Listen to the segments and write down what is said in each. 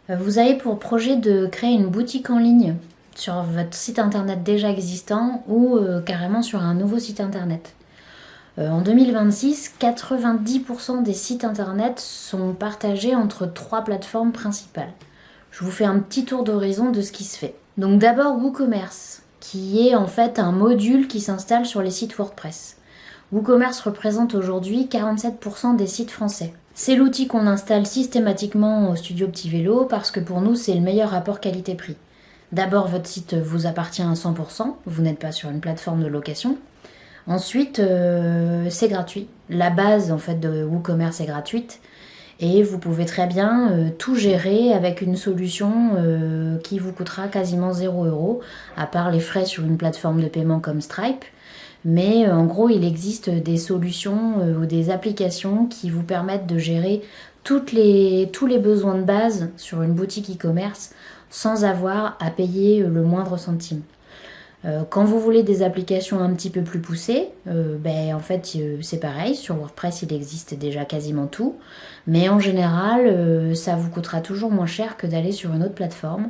Vous avez pour projet de créer une boutique en ligne sur votre site internet déjà existant ou carrément sur un nouveau site internet. En 2026, 90% des sites internet sont partagés entre trois plateformes principales. Je vous fais un petit tour d'horizon de ce qui se fait. Donc d'abord WooCommerce, qui est en fait un module qui s'installe sur les sites WordPress. WooCommerce représente aujourd'hui 47% des sites français. C'est l'outil qu'on installe systématiquement au studio Petit Vélo parce que pour nous c'est le meilleur rapport qualité-prix. D'abord votre site vous appartient à 100%, vous n'êtes pas sur une plateforme de location. Ensuite c'est gratuit. La base en fait de WooCommerce est gratuite et vous pouvez très bien tout gérer avec une solution qui vous coûtera quasiment 0 € à part les frais sur une plateforme de paiement comme Stripe. Mais en gros, il existe des solutions ou des applications qui vous permettent de gérer tous les besoins de base sur une boutique e-commerce sans avoir à payer le moindre centime. Quand vous voulez des applications un petit peu plus poussées, en fait c'est pareil, sur WordPress il existe déjà quasiment tout, mais en général ça vous coûtera toujours moins cher que d'aller sur une autre plateforme.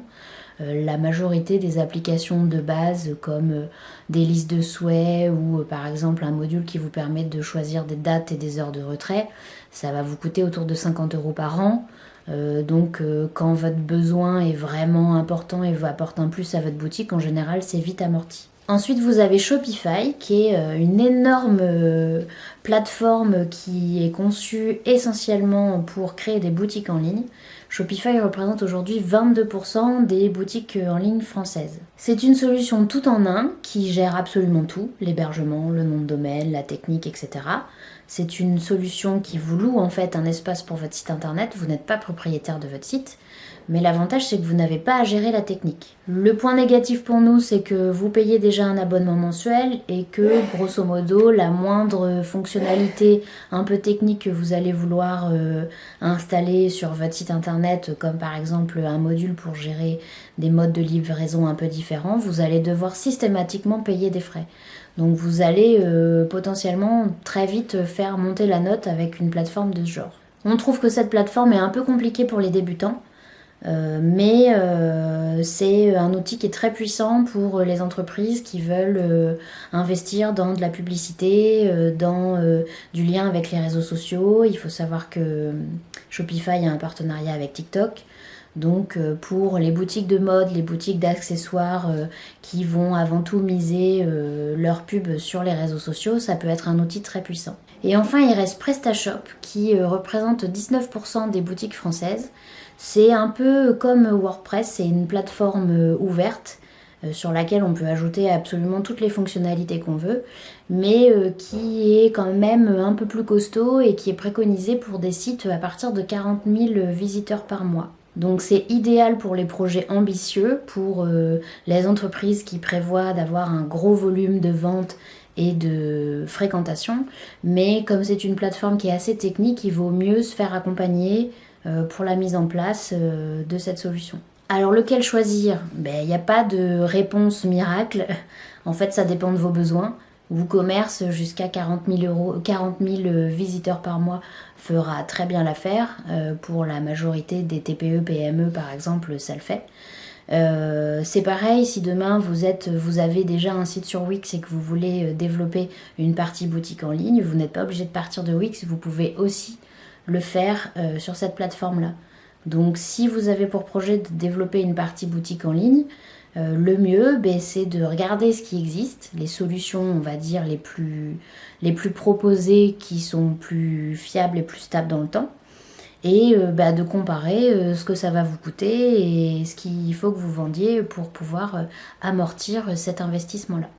La majorité des applications de base comme des listes de souhaits ou par exemple un module qui vous permet de choisir des dates et des heures de retrait, ça va vous coûter autour de 50 € par an. Donc quand votre besoin est vraiment important et vous apporte un plus à votre boutique, en général c'est vite amorti. Ensuite vous avez Shopify qui est une énorme plateforme qui est conçue essentiellement pour créer des boutiques en ligne. Shopify représente aujourd'hui 22% des boutiques en ligne françaises. C'est une solution tout en un qui gère absolument tout, l'hébergement, le nom de domaine, la technique, etc. C'est une solution qui vous loue en fait un espace pour votre site internet, vous n'êtes pas propriétaire de votre site, mais l'avantage c'est que vous n'avez pas à gérer la technique. Le point négatif pour nous c'est que vous payez déjà un abonnement mensuel et que grosso modo la moindre fonctionnalité un peu technique que vous allez vouloir installer sur votre site internet, comme par exemple un module pour gérer des modes de livraison un peu différents, vous allez devoir systématiquement payer des frais. Donc vous allez potentiellement très vite faire monter la note avec une plateforme de ce genre. On trouve que cette plateforme est un peu compliquée pour les débutants, mais c'est un outil qui est très puissant pour les entreprises qui veulent investir dans de la publicité, dans du lien avec les réseaux sociaux. Il faut savoir que Shopify a un partenariat avec TikTok. Donc pour les boutiques de mode, les boutiques d'accessoires qui vont avant tout miser leur pub sur les réseaux sociaux, ça peut être un outil très puissant. Et enfin il reste PrestaShop qui représente 19% des boutiques françaises. C'est un peu comme WordPress, c'est une plateforme ouverte sur laquelle on peut ajouter absolument toutes les fonctionnalités qu'on veut, mais qui est quand même un peu plus costaud et qui est préconisé pour des sites à partir de 40 000 visiteurs par mois. Donc c'est idéal pour les projets ambitieux, pour les entreprises qui prévoient d'avoir un gros volume de ventes et de fréquentation, mais comme c'est une plateforme qui est assez technique, il vaut mieux se faire accompagner pour la mise en place de cette solution. Alors lequel choisir ? Il n'y a pas de réponse miracle, en fait ça dépend de vos besoins. WooCommerce jusqu'à 40 000 visiteurs par mois fera très bien l'affaire. Pour la majorité des TPE, PME par exemple, ça le fait. C'est pareil, si demain vous avez déjà un site sur Wix et que vous voulez développer une partie boutique en ligne, vous n'êtes pas obligé de partir de Wix, vous pouvez aussi le faire sur cette plateforme-là. Donc si vous avez pour projet de développer une partie boutique en ligne, le mieux c'est de regarder ce qui existe, les solutions on va dire les plus proposées qui sont plus fiables et plus stables dans le temps, et de comparer ce que ça va vous coûter et ce qu'il faut que vous vendiez pour pouvoir amortir cet investissement-là.